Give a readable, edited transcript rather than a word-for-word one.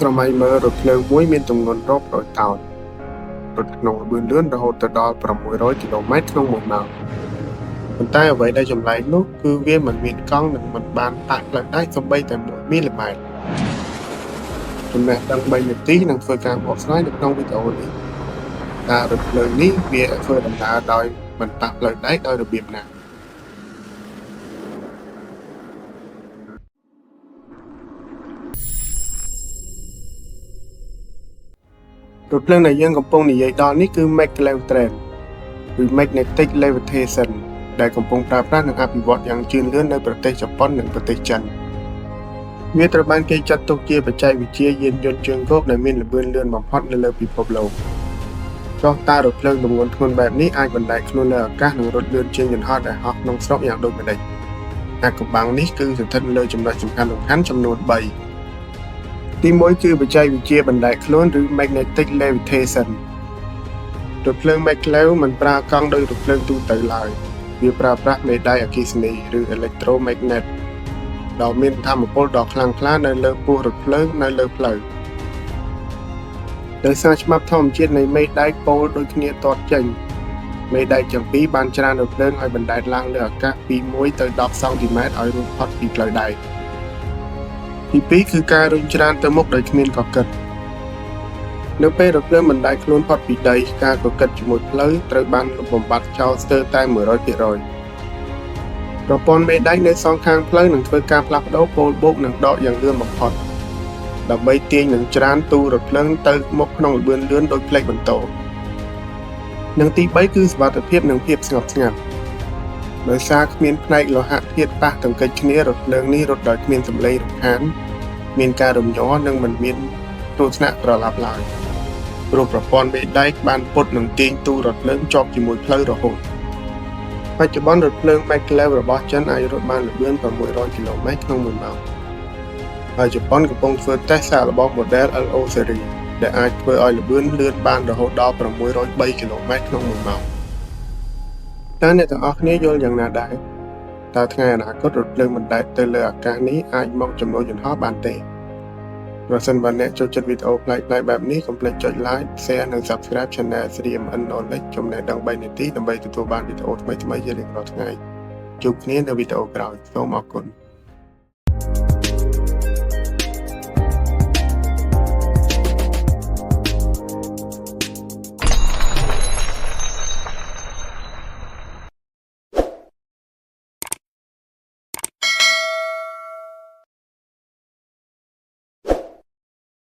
ស្រមៃមើលរថភ្លើងមួយមានទម្ងន់រាប់រយតោនរត់ក្នុងល្បឿនលឿនរហូតទៅដល់600គីឡូម៉ែត្រក្នុង1ម៉ោងប៉ុន្តែអ្វីដែលចម្លែកនោះគឺវាមិនមានកង់និងមិនបានប៉ះផ្លូវដែកសូម្បីតែ1មីលីម៉ែត្រចំណេះដឹង3នាទីនឹងធ្វើការបកស្រាយនៅក្នុងវីដេអូនេះតើរថភ្លើងនេះវាធ្វើដំណើរដោយមិនប៉ះផ្លូវដែកដោយរបៀបណារថភ្លើងដែលយើងកំពុងនិយាយដល់នេះគឺ Maglev Train ឬ Magnetic Levitation ដែលកំពុងប្រើប្រាស់និងអភិវឌ្ឍយ៉ាងជឿនលឿននៅប្រទេសជប៉ុននិងប្រទេសចិនវាត្រូវបានគេចាត់ទុកជាបច្ចេកវិទ្យាយានយន្តជើងគោកដែលមានល្បឿនលឿនបំផុតនៅលើពិភពលោកចុះតើរថភ្លើងទម្ងន់ធ្ងន់បែបនេះអាចបណ្ដែតខ្លួនលើអាកាសនិងរត់លឿនជាងយន្តហោះដែលហោះក្នុងស្រុកយ៉ាងដូចម្តេចអាថ៌កំបាំងនេះគឺស្ថិតនៅលើចំណុចសំខាន់ៗចំនួន3ទី1គឺបច្ចេកវិទ្យាបណ្ដែតខ្លួនឬ Magnetic Levitation រថភ្លើង Maglev មិនប្រើកង់ដោយរថភ្លើងទូទៅឡើយវាប្រើប្រាស់មេដែកអគ្គិសនីឬ Electromagnet ដែលមានថាមពលដ៏ខ្លាំងក្លានៅលើពោះរថភ្លើងនៅលើផ្លូវដោយសារច្បាប់ធម្មជាតិនៃមេដែកពោលដូចគ្នាទាត់ចេញមេដែកទាំងពីរបានច្រានរថភ្លើងឲ្យបណ្ដែតឡើងលើអាកាសពី1ទៅ10សង់ទីម៉ែត្រឲ្យរួចផុតពីផ្លូវដែកទី2គឺការរុញច្រានទៅមុខដោយគ្មានកកិតនៅពេលរថភ្លើងបណ្ដែតខ្លួនផុតពីដីការកកិតជាមួយផ្លូវត្រូវបានបំបត្តិចោលស្ទើរតែ 100% ប្រព័ន្ធមេដែកនៅសងខាងផ្លូវនឹងធ្វើការផ្លាស់ប្ដូរពោលបូកនិងដកយ៉ាងលឿនបំផុតដើម្បីទាញនិងច្រានទូរថភ្លើងទៅមុខក្នុងល្បឿនលឿនដោយផ្លេចបន្ទោនិងទី3គឺសុវត្ថិភាពនិងភាពស្ងប់ស្ងាត់ដោយសារគ្មានផ្នែកលោហៈធាតុប៉ះទង្គិចគ្នារថភ្លើងនេះរត់ដោយគ្មានសម្លេងរំខានមានការរំញ័រនិងមិនមានគ្រោះថ្នាក់ប្រឡាប់ឡើយព្រោះប្រព័ន្ធមេដែកបានពុតនិងទាញទូរថភ្លើងជាប់ជាមួយផ្លូវរហូតបច្ចុប្បន្នរថភ្លើង Maglev របស់ចិនអាចរត់បានល្បឿន600គីឡូម៉ែត្រក្នុង1ម៉ោងហើយជប៉ុនកំពុងធ្វើតេស្តសាកល្បង Model LO Series ដែលអាចធ្វើឲ្យល្បឿនលឿនបានរហូតដល់603គីឡូម៉ែត្រក្នុង1ម៉ោងតើអ្នកទាំងអស់គ្នាយល់យ៉ាងណាដែរតើថ្ងៃអនាគតរថភ្លើងបណ្ដែតទៅលើអាកាសនេះអាចមកជំនួសយន្តហោះបានទេប្រសិនបើអ្នកចូលចិត្តវីដេអូប្លែកៗបែបនេះកុំភ្លេចចុច Like Share និង Subscribe Channel CMN Knowledge ចំណេះដឹង3នាទីដើម្បីទទួលបានវីដេអូថ្មីៗជារៀងរាល់ថ្ងៃជួបគ្នានៅវីដេអូក្រោយសូមអរគុណ